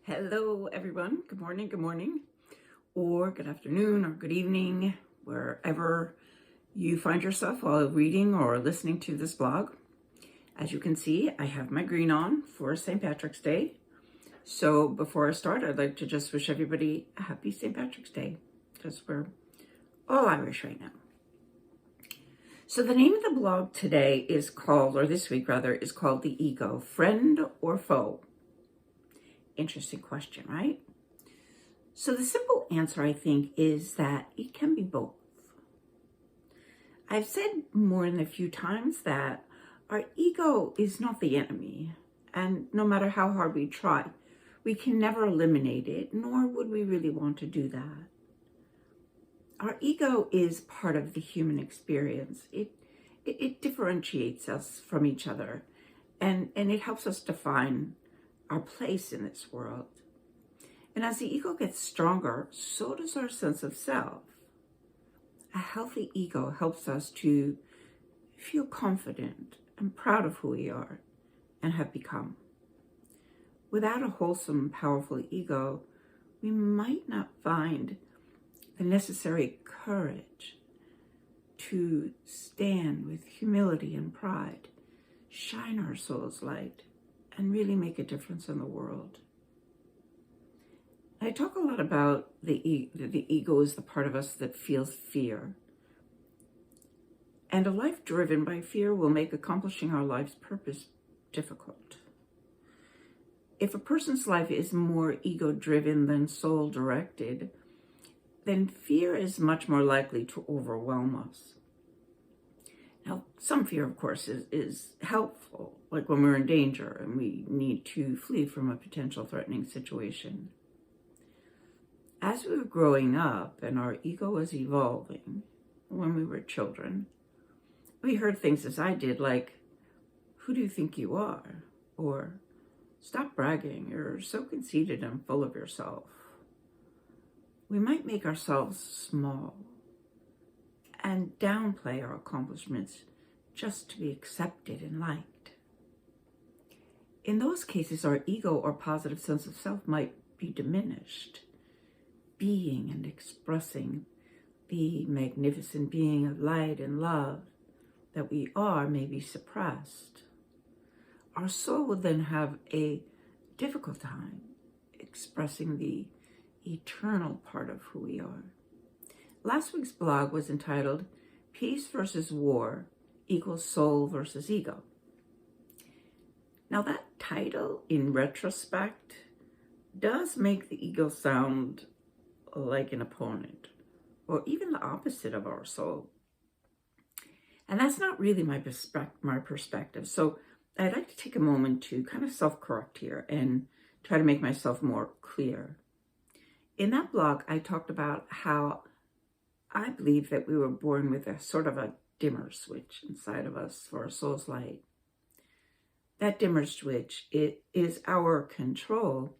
Hello, everyone. Good morning, or good afternoon, or good evening, wherever you find yourself while reading or listening to this blog. As you can see, I have my green on for St. Patrick's Day. So before I start, I'd like to just wish everybody a happy St. Patrick's Day, because we're all Irish right now. So the name of the blog today is called, or this week rather, is called The Ego, Friend or Foe? Interesting question, right? So the simple answer, I think, is that it can be both. I've said more than a few times that our ego is not the enemy, and no matter how hard we try, we can never eliminate it, nor would we really want to do that. Our ego is part of the human experience. It differentiates us from each other, and it helps us define our place in this world. And as the ego gets stronger, so does our sense of self. A healthy ego helps us to feel confident and proud of who we are and have become. Without a wholesome, powerful ego, we might not find the necessary courage to stand with humility and pride, shine our soul's light, and really make a difference in the world. I talk a lot about the ego is the part of us that feels fear. And a life driven by fear will make accomplishing our life's purpose difficult. If a person's life is more ego-driven than soul-directed, then fear is much more likely to overwhelm us. Now, some fear, of course, is helpful, like when we're in danger and we need to flee from a potential threatening situation. As we were growing up and our ego was evolving, when we were children, we heard things as I did, like, "Who do you think you are?" Or, "Stop bragging, you're so conceited and full of yourself." We might make ourselves small and downplay our accomplishments just to be accepted and liked. In those cases, our ego or positive sense of self might be diminished. Being and expressing the magnificent being of light and love that we are may be suppressed. Our soul would then have a difficult time expressing the eternal part of who we are. Last week's blog was entitled Peace versus War equals Soul versus Ego. Now that title, in retrospect, does make the ego sound like an opponent, or even the opposite of our soul. And that's not really my perspective. So I'd like to take a moment to kind of self-correct here and try to make myself more clear. In that blog, I talked about how I believe that we were born with a sort of a dimmer switch inside of us for our soul's light. That dimmer switch, it is our control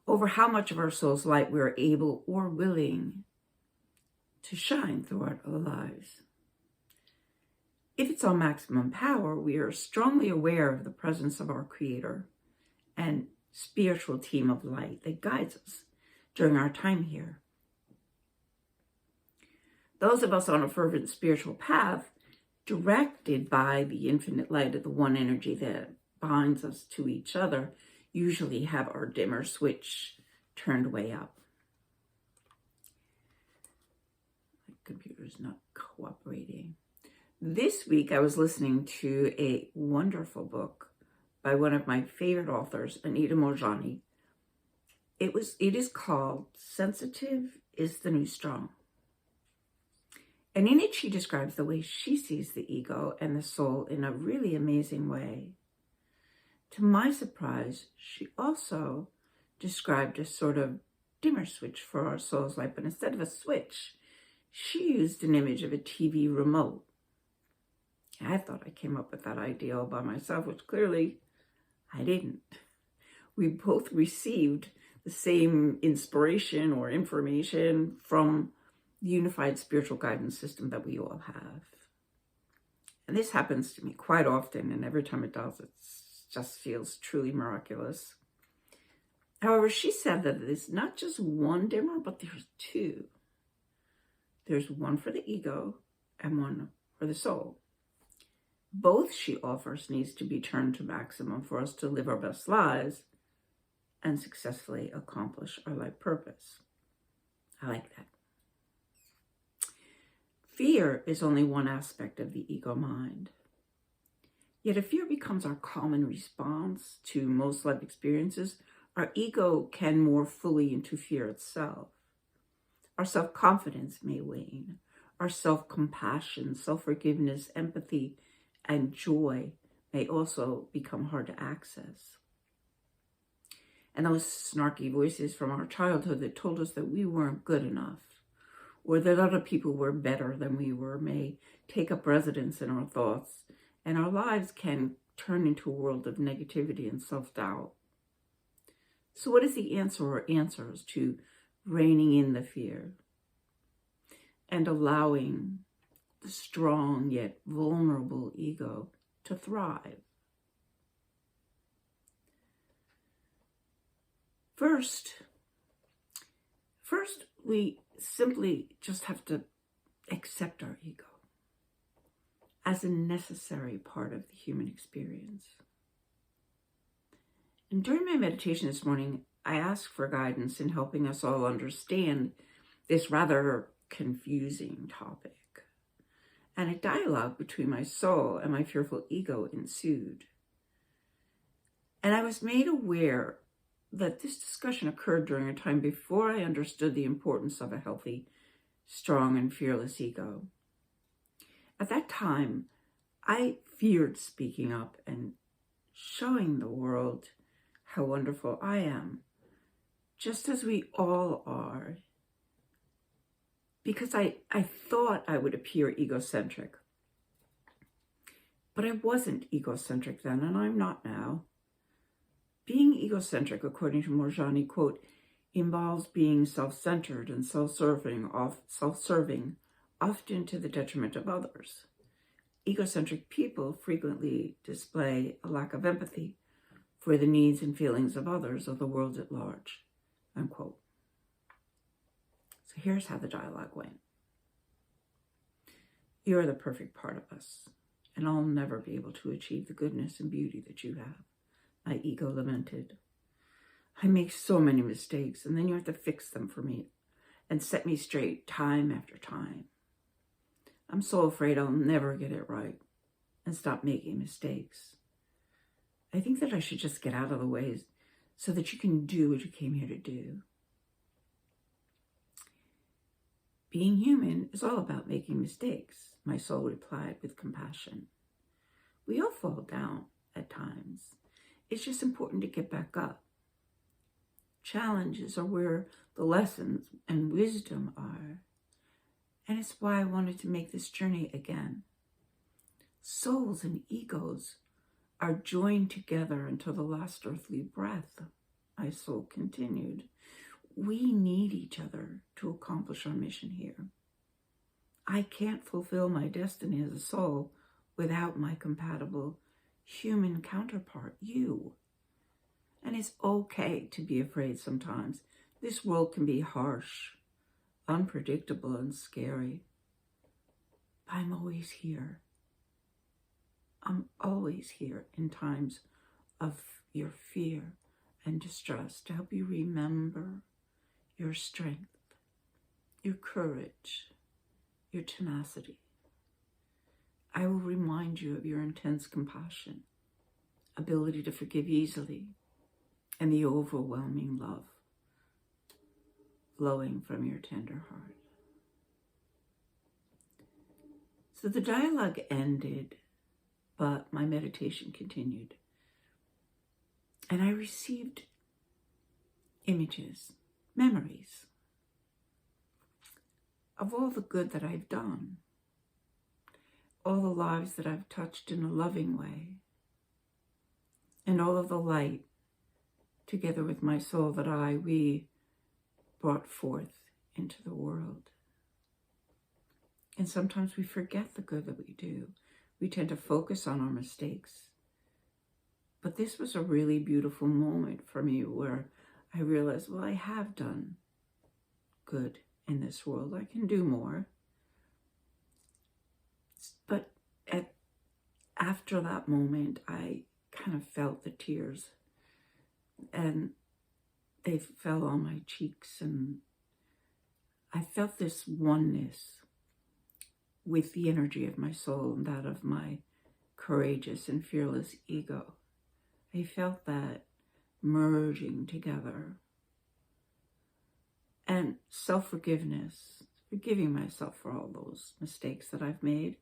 over how much of our soul's light we're able or willing to shine throughout our lives. If it's on maximum power, we are strongly aware of the presence of our Creator and spiritual team of light that guides us during our time here. Those of us on a fervent spiritual path, directed by the infinite light of the one energy that binds us to each other, usually have our dimmer switch turned way up. My computer's not cooperating. This week I was listening to a wonderful book by one of my favorite authors, Anita Moorjani. It is called Sensitive is the New Strong. And in it, she describes the way she sees the ego and the soul in a really amazing way. To my surprise, she also described a sort of dimmer switch for our soul's light, but instead of a switch, she used an image of a TV remote. I thought I came up with that idea all by myself, which clearly I didn't. We both received the same inspiration or information from the unified spiritual guidance system that we all have. And this happens to me quite often, and every time it does, it just feels truly miraculous. However, she said that there's not just one dimmer, but there's two. There's one for the ego and one for the soul. Both, she offers, needs to be turned to maximum for us to live our best lives and successfully accomplish our life purpose. I like that. Fear is only one aspect of the ego mind. Yet if fear becomes our common response to most life experiences, our ego can more fully into fear itself. Our self-confidence may wane. Our self-compassion, self-forgiveness, empathy, and joy may also become hard to access. And those snarky voices from our childhood that told us that we weren't good enough, or that other people were better than we were, may take up residence in our thoughts, and our lives can turn into a world of negativity and self-doubt. So what is the answer or answers to reining in the fear and allowing the strong yet vulnerable ego to thrive? First, we simply just have to accept our ego as a necessary part of the human experience. And during my meditation this morning, I asked for guidance in helping us all understand this rather confusing topic. And a dialogue between my soul and my fearful ego ensued. And I was made aware that this discussion occurred during a time before I understood the importance of a healthy, strong, and fearless ego. At that time, I feared speaking up and showing the world how wonderful I am, just as we all are, because I thought I would appear egocentric. But I wasn't egocentric then, and I'm not now. Being egocentric, according to Morjani, quote, involves being self-centered and self-serving, often to the detriment of others. Egocentric people frequently display a lack of empathy for the needs and feelings of others, of the world at large, unquote. So here's how the dialogue went. You're the perfect part of us, and I'll never be able to achieve the goodness and beauty that you have, my ego lamented. I make so many mistakes, and then you have to fix them for me and set me straight time after time. I'm so afraid I'll never get it right and stop making mistakes. I think that I should just get out of the way so that you can do what you came here to do. Being human is all about making mistakes, my soul replied with compassion. We all fall down at times. It's just important to get back up. Challenges are where the lessons and wisdom are. And it's why I wanted to make this journey again. Souls and egos are joined together until the last earthly breath, my soul continued. We need each other to accomplish our mission here. I can't fulfill my destiny as a soul without my compatible human counterpart, you. And it's okay to be afraid sometimes. This world can be harsh, unpredictable, and scary. But I'm always here. I'm always here in times of your fear and distress to help you remember your strength, your courage, your tenacity. I will remind you of your intense compassion, ability to forgive easily, and the overwhelming love flowing from your tender heart. So the dialogue ended, but my meditation continued. And I received images, memories of all the good that I've done, all the lives that I've touched in a loving way, and all of the light together with my soul that we brought forth into the world. And sometimes we forget the good that we do. We tend to focus on our mistakes. But this was a really beautiful moment for me where I realized, well, I have done good in this world. I can do more. But after that moment, I kind of felt the tears, and they fell on my cheeks, and I felt this oneness with the energy of my soul and that of my courageous and fearless ego. I felt that merging together. And self-forgiveness, forgiving myself for all those mistakes that I've made,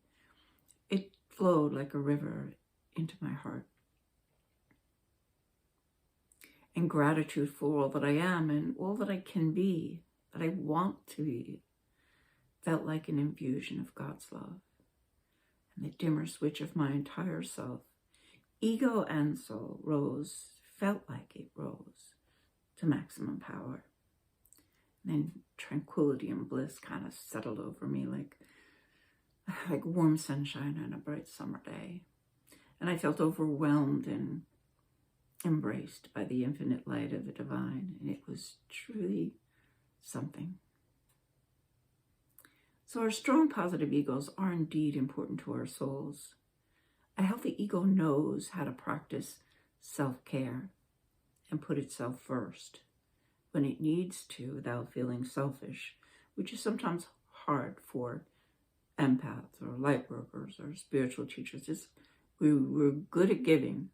it flowed like a river into my heart. And gratitude for all that I am and all that I can be, that I want to be, felt like an infusion of God's love. And the dimmer switch of my entire self, ego and soul, felt like it rose to maximum power. And then tranquility and bliss kind of settled over me like warm sunshine on a bright summer day. And I felt overwhelmed and embraced by the infinite light of the divine. And it was truly something. So our strong positive egos are indeed important to our souls. A healthy ego knows how to practice self-care and put itself first when it needs to without feeling selfish, which is sometimes hard for empaths or light workers or spiritual teachers. We're good at giving,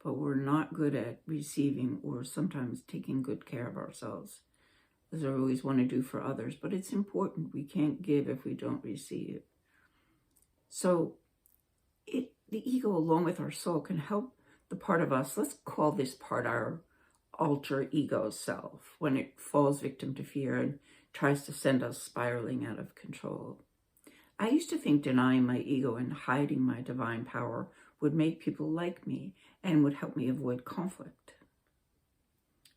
but we're not good at receiving or sometimes taking good care of ourselves, as I always want to do for others. But it's important. We can't give if we don't receive. So the ego, along with our soul, can help the part of us, let's call this part our alter ego self, when it falls victim to fear and tries to send us spiraling out of control. I used to think denying my ego and hiding my divine power would make people like me and would help me avoid conflict.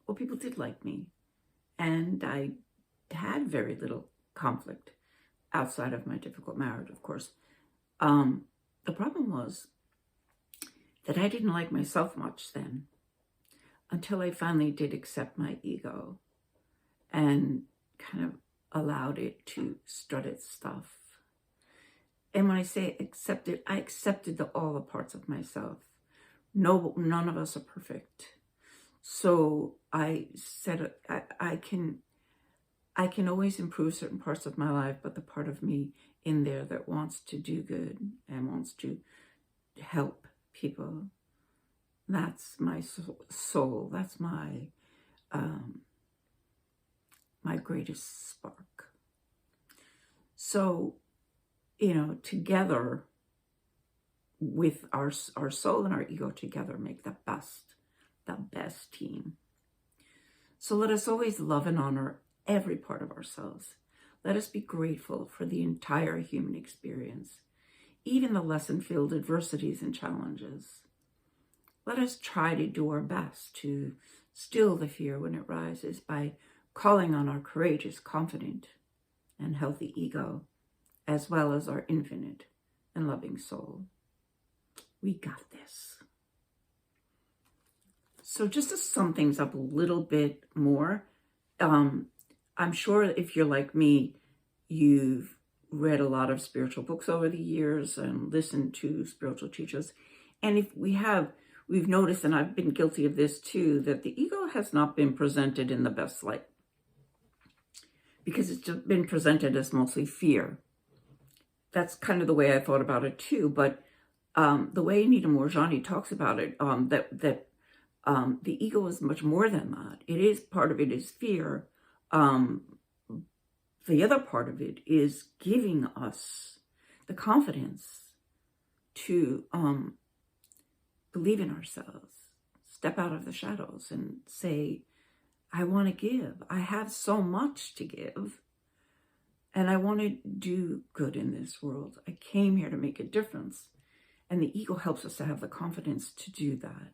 Well, people did like me, and I had very little conflict outside of my difficult marriage, of course. The problem was that I didn't like myself much then, until I finally did accept my ego and kind of allowed it to strut its stuff. And when I say accepted, I accepted all the parts of myself. None of us are perfect. So I said, I can always improve certain parts of my life, but the part of me in there that wants to do good and wants to help people, that's my soul. That's my my greatest spark. So, together with our soul and our ego together make the best team. So let us always love and honor every part of ourselves. Let us be grateful for the entire human experience, even the lesson-filled adversities and challenges. Let us try to do our best to still the fear when it rises by calling on our courageous, confident, and healthy ego, as well as our infinite and loving soul. We got this. So just to sum things up a little bit more, I'm sure if you're like me, you've read a lot of spiritual books over the years and listened to spiritual teachers. And if we've noticed, and I've been guilty of this too, that the ego has not been presented in the best light, because it's just been presented as mostly fear. That's kind of the way I thought about it too. But the way Anita Moorjani talks about it, that the ego is much more than that. Part of it is fear. The other part of it is giving us the confidence to believe in ourselves, step out of the shadows and say, I want to give. I have so much to give, and I want to do good in this world. I came here to make a difference, and the ego helps us to have the confidence to do that.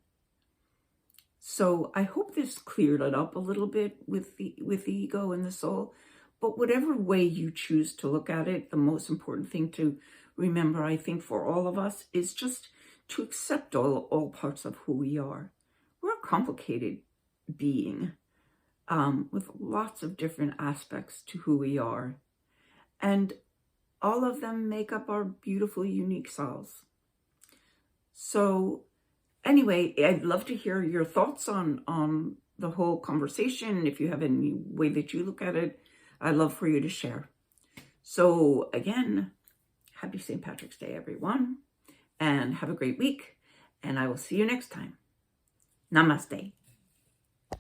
So I hope this cleared it up a little bit with the ego and the soul. But whatever way you choose to look at it, the most important thing to remember, I think, for all of us is just to accept all parts of who we are. We're a complicated being. with lots of different aspects to who we are. And all of them make up our beautiful, unique selves. So anyway, I'd love to hear your thoughts on the whole conversation. If you have any way that you look at it, I'd love for you to share. So again, happy St. Patrick's Day, everyone, and have a great week. And I will see you next time. Namaste.